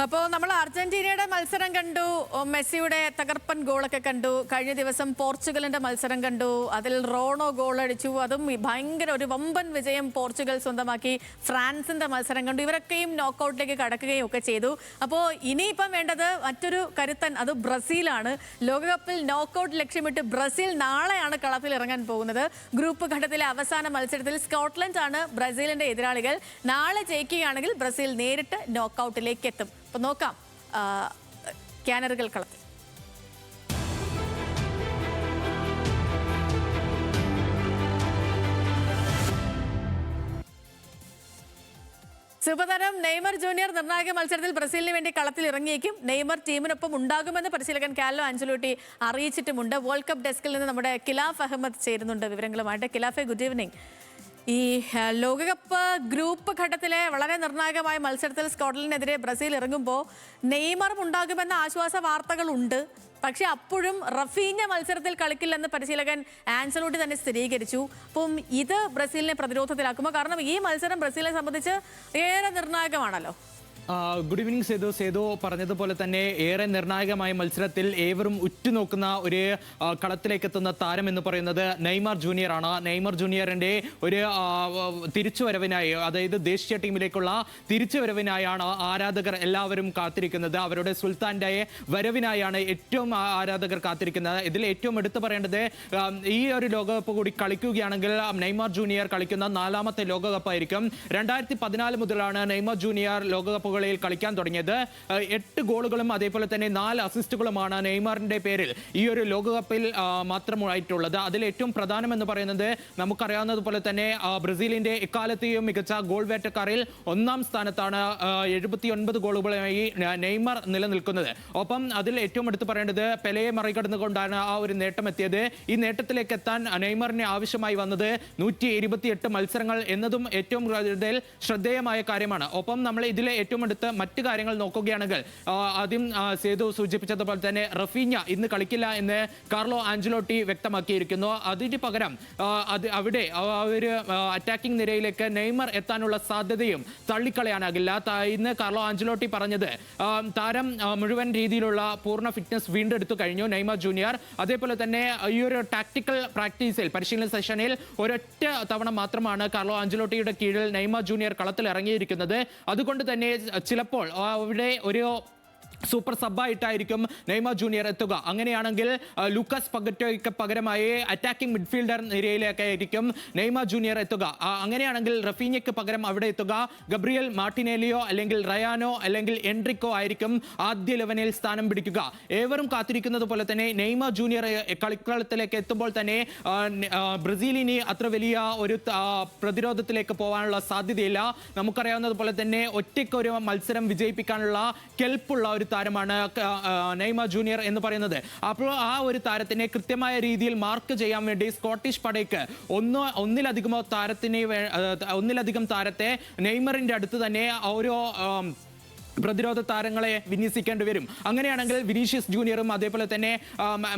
അപ്പോൾ നമ്മൾ അർജന്റീനയുടെ മത്സരം കണ്ടു, മെസ്സിയുടെ തകർപ്പൻ ഗോളൊക്കെ കണ്ടു. കഴിഞ്ഞ ദിവസം പോർച്ചുഗലിന്റെ മത്സരം കണ്ടു, അതിൽ റോണോ ഗോൾ അടിച്ചു. അതും ഭയങ്കര ഒരു വമ്പൻ വിജയം പോർച്ചുഗൽ സ്വന്തമാക്കി. ഫ്രാൻസിന്റെ മത്സരം കണ്ടു. ഇവരൊക്കെയും നോക്കൌട്ടിലേക്ക് കടക്കുകയും ഒക്കെ ചെയ്തു. അപ്പോൾ ഇനിയിപ്പം വേണ്ടത് മറ്റൊരു കരുത്തൻ, അത് ബ്രസീലാണ്. ലോകകപ്പിൽ നോക്കൌട്ട് ലക്ഷ്യമിട്ട് ബ്രസീൽ നാളെയാണ് കളത്തിൽ ഇറങ്ങാൻ പോകുന്നത്. ഗ്രൂപ്പ് ഘട്ടത്തിലെ അവസാന മത്സരത്തിൽ സ്കോട്ട്ലൻഡ് ആണ് ബ്രസീലിന്റെ എതിരാളികൾ. നാളെ ജയിക്കുകയാണെങ്കിൽ ബ്രസീൽ നേരിട്ട് നോക്കൌട്ടിലേക്ക് എത്തും. അപ്പോൾ നോക്കാം ക്യാനറുകൾ കളത്തിൽ. സൂപ്പർതാരം നെയ്മർ ജൂനിയർ നിർണായക മത്സരത്തിൽ ബ്രസീലിന് വേണ്ടി കളത്തിൽ ഇറങ്ങിയേക്കും. നെയ്മർ ടീമിനൊപ്പം ഉണ്ടാകുമെന്ന് പരിശീലകൻ കാർലോ ആഞ്ചലോട്ടി അറിയിച്ചിട്ടുമുണ്ട്. വേൾഡ് കപ്പ് ഡെസ്കിൽ നിന്ന് നമ്മുടെ കിലാഫ് അഹമ്മദ് ചേരുന്നുണ്ട് വിവരങ്ങളുമായിട്ട്. കിലാഫെ, ഗുഡ് ഈവനിങ്. ഈ ലോകകപ്പ് ഗ്രൂപ്പ് ഘട്ടത്തിലെ വളരെ നിർണായകമായ മത്സരത്തിൽ സ്കോട്ട്ലൻഡിനെതിരെ ബ്രസീൽ ഇറങ്ങുമ്പോൾ നെയ്മറും ഉണ്ടാകുമെന്ന ആശ്വാസ വാർത്തകളുണ്ട്. പക്ഷെ അപ്പോഴും റഫീഞ്ഞ മത്സരത്തിൽ കളിക്കില്ലെന്ന് പരിശീലകൻ ആൻസലോട്ടി തന്നെ സ്ഥിരീകരിച്ചു. അപ്പം ഇത് ബ്രസീലിനെ പ്രതിരോധത്തിലാക്കുമോ? കാരണം ഈ മത്സരം ബ്രസീലിനെ സംബന്ധിച്ച് ഏറെ നിർണായകമാണല്ലോ. Good evening Sethu. സേതു പറഞ്ഞതുപോലെ തന്നെ ഏറെ നിർണായകമായ മത്സരത്തിൽ ഏവരും ഉറ്റുനോക്കുന്ന ഒരു കളത്തിലേക്ക് എത്തുന്ന താരം എന്ന് പറയുന്നത് നെയ്മർ ജൂനിയർ ആണ്. നെയ്മർ ജൂനിയറിന്റെ ഒരു തിരിച്ചുവരവിനായി, അതായത് ദേശീയ ടീമിലേക്കുള്ള തിരിച്ചുവരവിനായാണ് ആരാധകർ എല്ലാവരും കാത്തിരിക്കുന്നത്. അവരുടെ സുൽത്താന്റെ വരവിനായാണ് ഏറ്റവും ആരാധകർ കാത്തിരിക്കുന്നത്. ഇതിൽ ഏറ്റവും എടുത്തു പറയേണ്ടത്, ഈ ഒരു ലോകകപ്പ് കൂടി കളിക്കുകയാണെങ്കിൽ നെയ്മർ ജൂനിയർ കളിക്കുന്ന 4ാമത്തെ ലോകകപ്പായിരിക്കും. 2014 മുതലാണ് നെയ്മർ ജൂനിയർ ലോകകപ്പ് കളിക്കാൻ തുടങ്ങിയത്. 8 ഗോളുകളും അതേപോലെ തന്നെ 4 അസിസ്റ്റുകളുമാണ് നെയ്മറിന്റെ പേരിൽ ഈ ഒരു ലോകകപ്പിൽ മാത്രമായിട്ടുള്ളത്. അതിൽ ഏറ്റവും പ്രധാനമെന്ന് പറയുന്നത്, നമുക്കറിയാവുന്നതുപോലെ തന്നെ ബ്രസീലിന്റെ എക്കാലത്തെയും മികച്ച ഗോൾ വേട്ടക്കാരിൽ 1ാം സ്ഥാനത്താണ് 79 ഗോളുകളുമായി നെയ്മർ നിലനിൽക്കുന്നത്. ഒപ്പം അതിൽ ഏറ്റവും എടുത്തു പറയേണ്ടത്, പെലെയെ മറികടന്നുകൊണ്ടാണ് ആ ഒരു നേട്ടം എത്തിയത്. ഈ നേട്ടത്തിലേക്ക് എത്താൻ നെയ്മറിന് ആവശ്യമായി വന്നത് 128 മത്സരങ്ങൾ എന്നതും ഏറ്റവും കൂടുതൽ ശ്രദ്ധേയമായ കാര്യമാണ്. ഒപ്പം നമ്മൾ ഇതിലെ ഏറ്റവും അടുത്ത് മറ്റു കാര്യങ്ങൾ നോക്കുകയാണെങ്കിൽ, ആദ്യം സേതു സൂചിപ്പിച്ചതുപോലെ തന്നെ റഫീഞ്ഞ ഇന്ന് കളിക്കില്ല എന്ന് കാർലോ ആഞ്ചലോട്ടി വ്യക്തമാക്കിയിരിക്കുന്നു. അതിന് പകരം അവിടെ ഒരു അറ്റാക്കിംഗ് നിരയിലേക്ക് നെയ്മർ എത്താനുള്ള സാധ്യതയും തള്ളിക്കളയാനാകില്ല. ഇന്ന് കാർലോ ആഞ്ചലോട്ടി പറഞ്ഞത്, താരം മുഴുവൻ രീതിയിലുള്ള പൂർണ്ണ ഫിറ്റ്നസ് വീണ്ടെടുത്തു കഴിഞ്ഞു നെയ്മർ ജൂനിയർ. അതേപോലെ തന്നെ ഈ ഒരു ടാക്ടിക്കൽ പ്രാക്ടീസിൽ, പരിശീലന സെഷനിൽ ഒരൊറ്റ തവണ മാത്രമാണ് കാർലോ ആഞ്ചലോട്ടിയുടെ കീഴിൽ നെയ്മർ ജൂനിയർ കളത്തിൽ ഇറങ്ങിയിരിക്കുന്നത്. അതുകൊണ്ട് തന്നെ ചിലപ്പോൾ അവിടെ ഒരു സൂപ്പർ സബ്ബായിട്ടായിരിക്കും നെയ്മർ ജൂനിയർ എത്തുക. അങ്ങനെയാണെങ്കിൽ ലൂക്കസ് പഗറ്റോയ്ക്ക് പകരമായി അറ്റാക്കിംഗ് മിഡ്ഫീൽഡർ നിരയിലേക്കായിരിക്കും നെയ്മർ ജൂനിയർ എത്തുക. അങ്ങനെയാണെങ്കിൽ റഫീഞ്ഞയ്ക്ക് പകരം അവിടെ എത്തുക ഗബ്രിയൽ മാർട്ടിനെല്ലിയോ അല്ലെങ്കിൽ റയാനോ അല്ലെങ്കിൽ എൻട്രിക്കോ ആയിരിക്കും ആദ്യ 11-ൽ സ്ഥാനം പിടിക്കുക. ഏവരും കാത്തിരിക്കുന്നത് പോലെ തന്നെ നെയ്മർ ജൂനിയർ കളിക്കളത്തിലേക്ക് എത്തുമ്പോൾ തന്നെ ബ്രസീലിന് അത്ര വലിയ ഒരു പ്രതിരോധത്തിലേക്ക് പോകാനുള്ള സാധ്യതയില്ല. നമുക്കറിയാവുന്നതുപോലെ തന്നെ ഒറ്റയ്ക്കൊരു മത്സരം വിജയിപ്പിക്കാനുള്ള കെൽപ്പുള്ള ഒരു താരമാണ് നെയ്മർ ജൂനിയർ എന്ന് പറയുന്നത്. അപ്പോൾ ആ ഒരു താരത്തിനെ കൃത്യമായ രീതിയിൽ മാർക്ക് ചെയ്യാൻ വേണ്ടി സ്കോട്ടിഷ് പടയ്ക്ക് ഒന്നിലധികം താരത്തെ നെയ്മറിന്റെ അടുത്ത് തന്നെ ഓരോ പ്രതിരോധ താരങ്ങളെ വിന്യസിക്കേണ്ടി വരും. അങ്ങനെയാണെങ്കിൽ വിനീഷ്യസ് ജൂനിയറും അതേപോലെ തന്നെ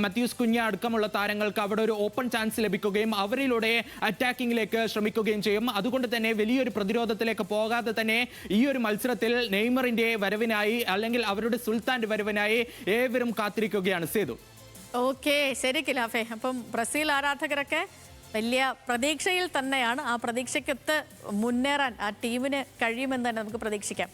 മത്യൂസ് കുഞ്ഞ അടക്കമുള്ള താരങ്ങൾക്ക് അവിടെ ഒരു ഓപ്പൺ ചാൻസ് ലഭിക്കുകയും അവരിലൂടെ അറ്റാക്കിങ്ങിലേക്ക് ശ്രമിക്കുകയും ചെയ്യും. അതുകൊണ്ട് തന്നെ വലിയൊരു പ്രതിരോധത്തിലേക്ക് പോകാതെ തന്നെ ഈ ഒരു മത്സരത്തിൽ നെയ്മറിന്റെ വരവിനായി അല്ലെങ്കിൽ അവരുടെ സുൽത്താന്റെ വരവിനായി ഏവരും കാത്തിരിക്കുകയാണ്. സേതു. ഓക്കെ, ശരി കിലാഫെ. അപ്പം ബ്രസീൽ ആരാധകരൊക്കെ വലിയ പ്രതീക്ഷയിൽ തന്നെയാണ്. ആ പ്രതീക്ഷയ്ക്കൊത്ത് മുന്നേറാൻ ആ ടീമിന് കഴിയുമെന്ന് തന്നെ നമുക്ക് പ്രതീക്ഷിക്കാം.